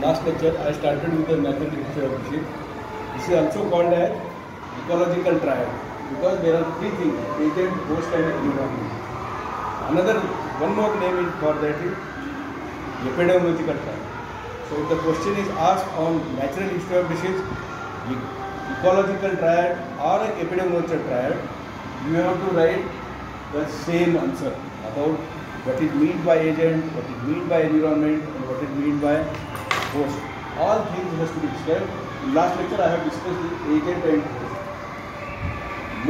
last lecture I started with the natural history of disease. This is also called as ecological triad because there are three things: agent, host and environment. Another one more name is for that is epidemiological triad. So if the question is asked on natural history of disease, ecological triad or an epidemiological triad, you have to write the same answer about what is meant by agent, what is meant by environment and what is meant by host. All things has to be described. In last lecture I have discussed the agent and host.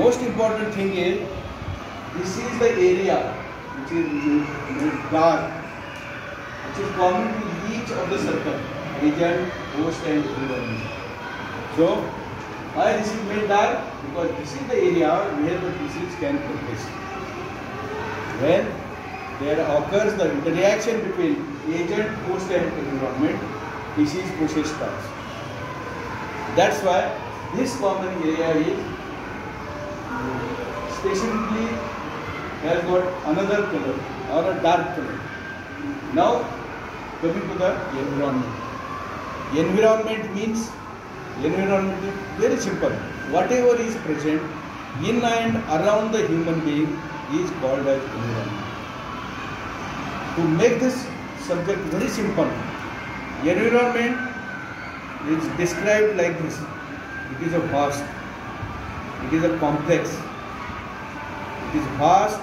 Most important thing is this is the area which is dark, which is common to each of the circle: agent, host and environment. So why this is made dark? Because this is the area where the disease can progress. When there occurs the interaction between agent, host and environment, disease process starts. That's why this common area is specifically has got another color or a dark color. Now coming to the environment. Environment means environment is very simple. Whatever is present in and around the human being is called as environment. To make this subject very simple, environment is described like this. It is a vast, it is a complex, it is vast,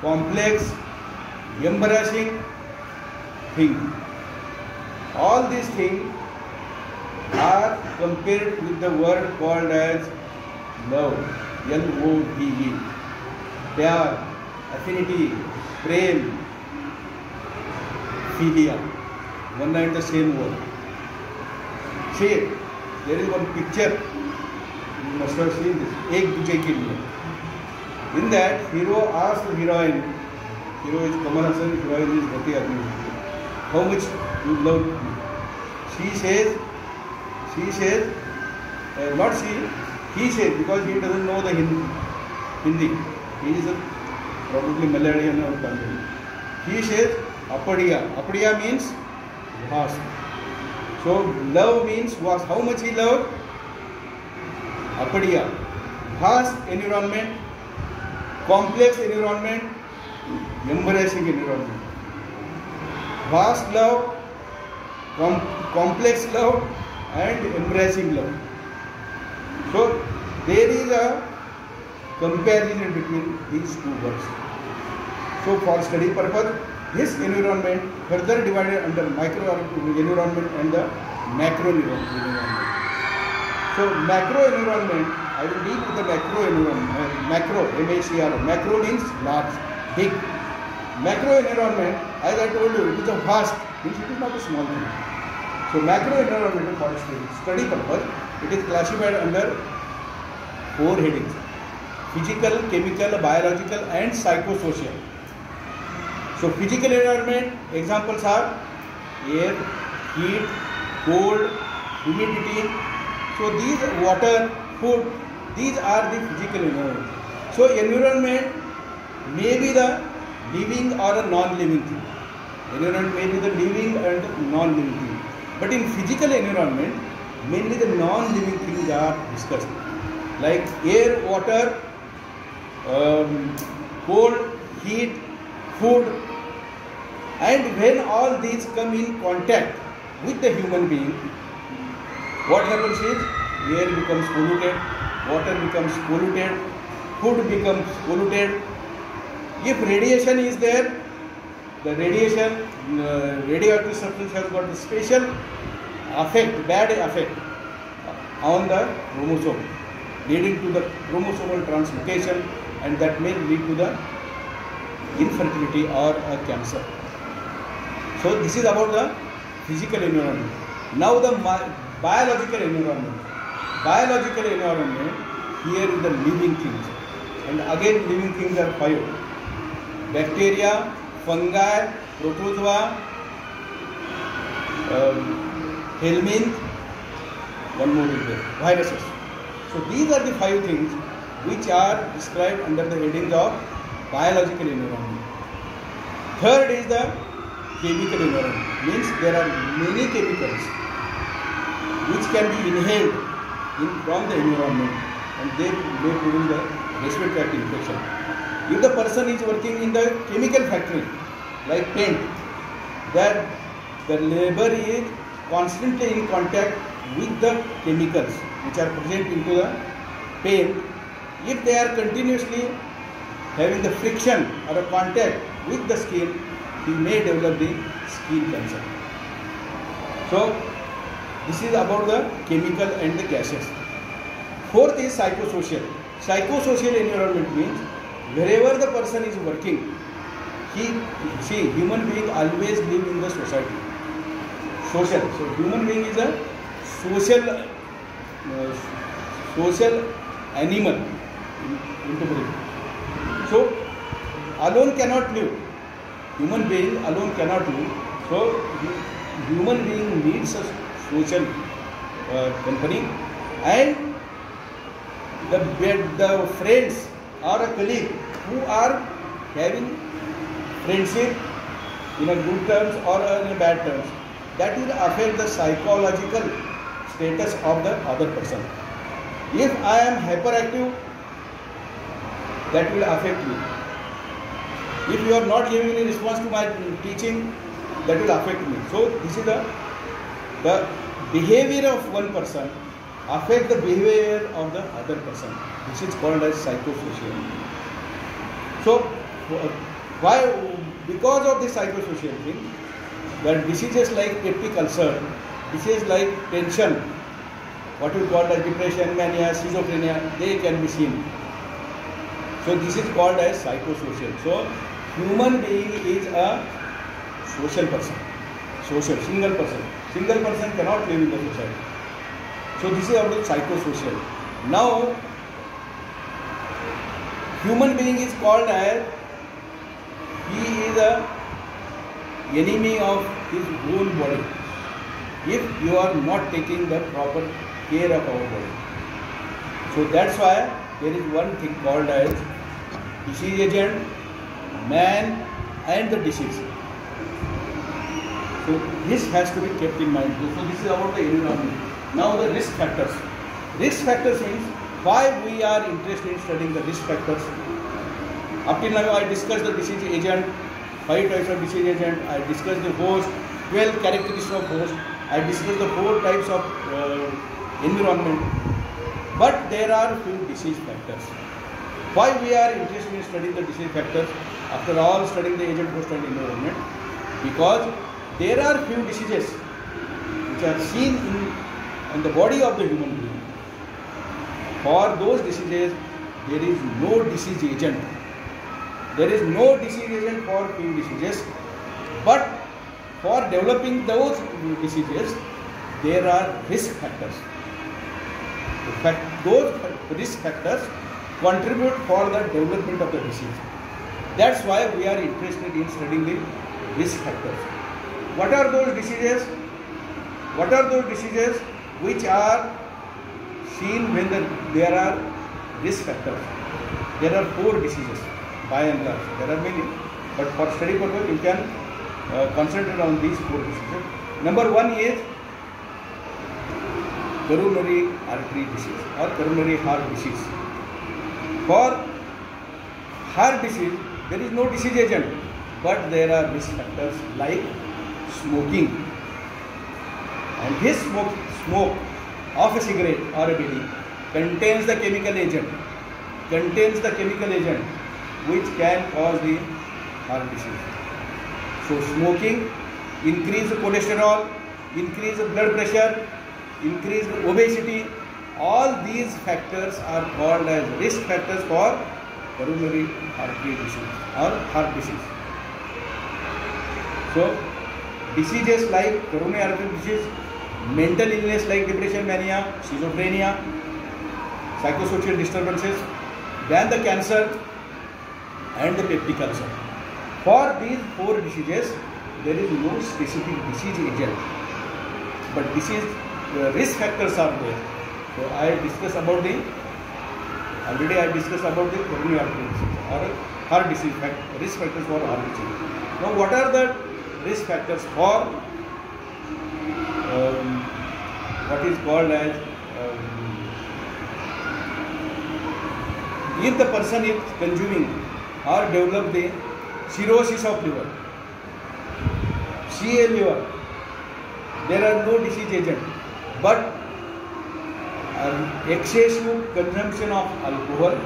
complex, embarrassing thing. All these things are compared with the word called as love, L-O-V-E, pyar, affinity, prem, philia, one and the same word. See, there is one picture, you must have seen this, Ek Duje Ke Liye. In that, hero asks the heroine, hero is Kamal Haasan, heroine is Bhati Agni, how much you love me? She says, not she, he says, because he doesn't know the Hindi. He is probably Malayalam or Bengali. He says, apadiya. Apadiya means vast. So love means was how much he loved? Apadiya. Vast environment, complex environment, embarrassing environment. Vast love, complex love and embracing love. So there is a comparison between these two words. So for study purpose, this environment further divided under micro environment and the macro environment. So macro environment, I will deal with the macro environment. Macro, M-A-C-R-O. Macro means large, big. Macro environment, as I told you, it is a vast, means it is not a small thing. So macro environment for study purpose, it is classified under 4 headings: physical, chemical, biological and psychosocial. So physical environment examples are air, heat, cold, humidity. So these water, food, these are the physical environment. So environment may be the living or a non-living thing. Environment may be the living and non-living thing. But in physical environment, mainly the non-living things are discussed, like air, water, cold, heat, food. And when all these come in contact with the human being, what happens is air becomes polluted, water becomes polluted, food becomes polluted. If radiation is there, the radiation, radioactive substance has got a special effect, bad effect on the chromosome, leading to the chromosomal translocation, and that may lead to the infertility or a cancer. So this is about the physical environment. Now the biological environment. Biological environment, here is the living things. And again living things are 5. Bacteria, fungi, protozoa, helminth, one more is there, viruses. So these are the 5 things which are described under the headings of biological environment. Third is the chemical environment. Means there are many chemicals which can be inhaled from the environment and they may produce the respiratory tract infection. If the person is working in the chemical factory like paint, that the labor is constantly in contact with the chemicals which are present into the paint. If they are continuously having the friction or a contact with the skin, he may develop the skin cancer. So this is about the chemical and the gases. Fourth is psychosocial. Psychosocial environment means wherever the person is working, human being always live in the society. Social. So human being is a social animal. So alone cannot live. Human being alone cannot live. So human being needs a social company, and the friends or a colleague who are having friendship in a good terms or in a bad terms, that will affect the psychological status of the other person. If I am hyperactive, that will affect me. If you are not giving any response to my teaching, that will affect me. So this is the behavior of one person affect the behavior of the other person. This is called as psychosocial. So why? Because of this psychosocial thing, the diseases like peptic ulcer, diseases like tension, what we call as depression, mania, schizophrenia, they can be seen. So this is called as psychosocial. So human being is a social person, single person. Single person cannot live in the society. So this is about psychosocial. Now, human being is called as, he is a enemy of his own body if you are not taking the proper care of our body. So that's why there is one thing called as disease agent, man and the disease. So this has to be kept in mind. So this is about the environment. Now the risk factors. Risk factors means why we are interested in studying the risk factors. Up till now I discussed the disease agent, 5 types of disease agent. I discussed the host, 12 characteristics of host. I discussed the 4 types of environment. But there are few disease factors. Why we are interested in studying the disease factors after all studying the agent, host and environment? Because there are few diseases which are seen in the body of the human being. For those diseases, there is no disease agent. There is no disease agent for few diseases, but for developing those diseases, there are risk factors. In fact, those risk factors contribute for the development of the disease. That's why we are interested in studying the risk factors. What are those diseases? What are those diseases which are seen when there are risk factors? There are 4 diseases by and large. There are many, but for study purpose you can concentrate on these 4 diseases. Number 1 is coronary artery disease or coronary heart disease. For heart disease, there is no disease agent, but there are risk factors like smoking. And this smoke of a cigarette or a bidi contains the chemical agent, which can cause the heart disease. So smoking increase cholesterol, increase blood pressure, increase obesity. All these factors are called as risk factors for coronary artery disease or heart disease. So diseases like coronary artery disease, mental illness like depression, mania, schizophrenia, psychosocial disturbances, then the cancer and the peptic ulcer. For these 4 diseases, there is no specific disease agent, but disease risk factors are there. So I discussed about the coronary artery disease or heart disease risk factors for heart disease. Now what are the risk factors for what is called as if the person is consuming or develop the cirrhosis of liver, CA liver, there are no disease agent, but excessive consumption of alcohol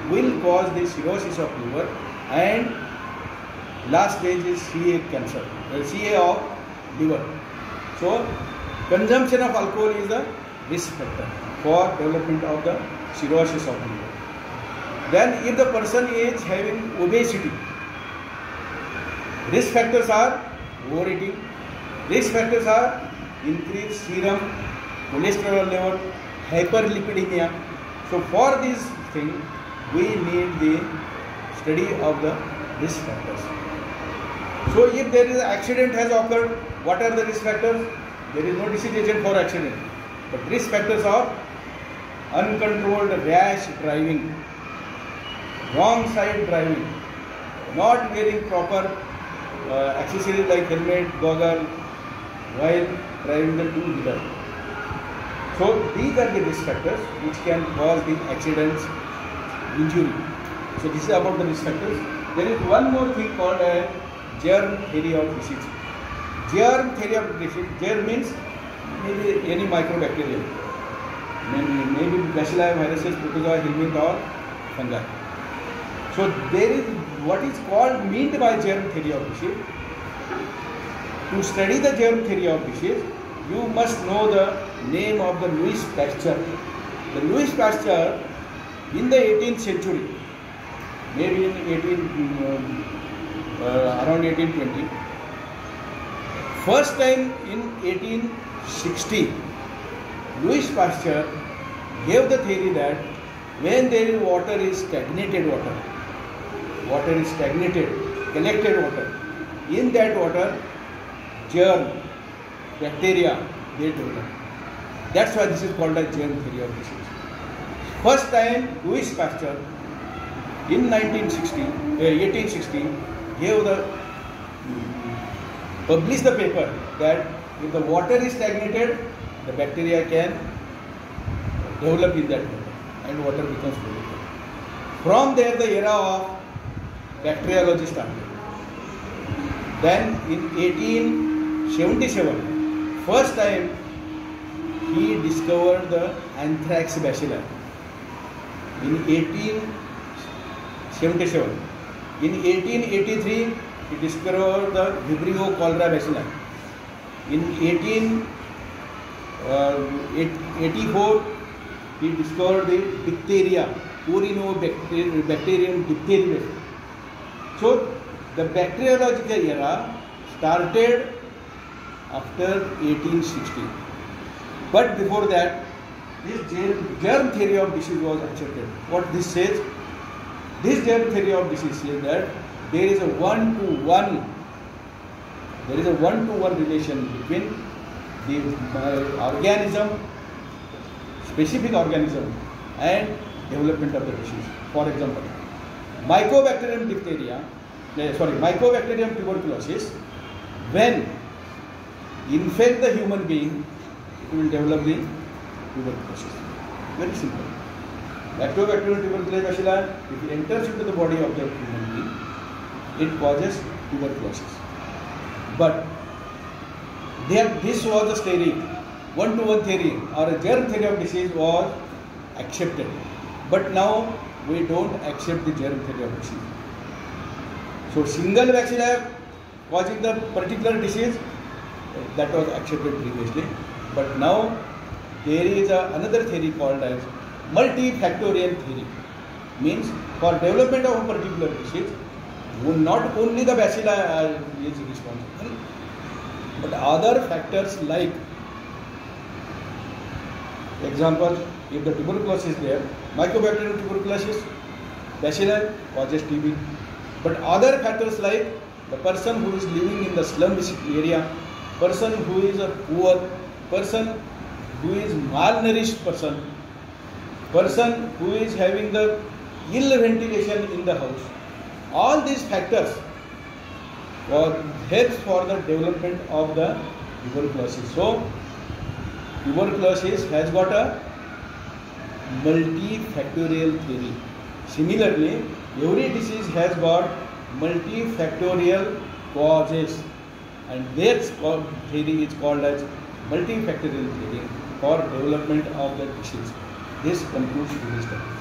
will cause the cirrhosis of liver, and last stage is CA cancer, CA of liver. So consumption of alcohol is the risk factor for development of the cirrhosis of liver. Then if the person is having obesity, risk factors are overeating, risk factors are increased serum cholesterol level, hyperlipidemia. So for this thing we need the study of the risk factors. So if there is an accident has occurred, what are the risk factors? There is no disease agent for accident, but risk factors are uncontrolled rash driving, wrong side driving, not wearing proper accessories like helmet, goggle while driving the two-wheeler. So these are the risk factors which can cause the accidents, injury. So this is about the risk factors. There is one more thing called a germ theory of disease. Germ theory of disease. Germ means maybe any microbacterium, maybe bacilli, viruses, protozoa, helminth or fungi. So there is what is called meant by germ theory of disease. To study the germ theory of disease, you must know the name of the Louis Pasteur. The Louis Pasteur in the 18th century, maybe in around 1820, first time in 1860, Louis Pasteur gave the theory that when there is water is stagnated water, collected water, in that water germ, bacteria, they develop. That's why this is called a germ theory of disease. First time Louis Pasteur in 1860 gave the published the paper that if the water is stagnated, the bacteria can develop in that water and water becomes polluted. From there the era of bacteriology started. Then in 1877, first time he discovered the anthrax bacilli. In 1877. In 1883, he discovered the Vibrio cholera bacilli. In 1884, he discovered the diphtheria, Corynebacterium diphtheria. So the bacteriological era started after 1860. But before that, this germ theory of disease was accepted. What this says? This germ theory of disease says that there is a one-to-one relation between the organism, specific organism, and development of the disease. For example, Mycobacterium tuberculosis, when infect the human being, it will develop the tuberculosis. Very simple. Lactobacterium tuberculosis bacilli, if it enters into the body of the human being, it causes tuberculosis. But this was the theory, one-to-one theory or a germ theory of disease was accepted. But now we don't accept the germ theory of disease. So single bacilli causing the particular disease, that was accepted previously. But now there is another theory called as multifactorial theory. Means for development of a particular disease, not only the bacilli is responsible, but other factors like, example, if the tuberculosis is there, Mycobacterium tuberculosis, bacilli causes TB. But other factors like the person who is living in the slum area, person who is a poor, person who is malnourished person who is having the ill ventilation in the house, all these factors helps for the development of the tuberculosis. So tuberculosis has got a multifactorial theory. Similarly, every disease has got multifactorial causes, and their theory is called as multifactorial theory for development of the disease. This concludes today's talk.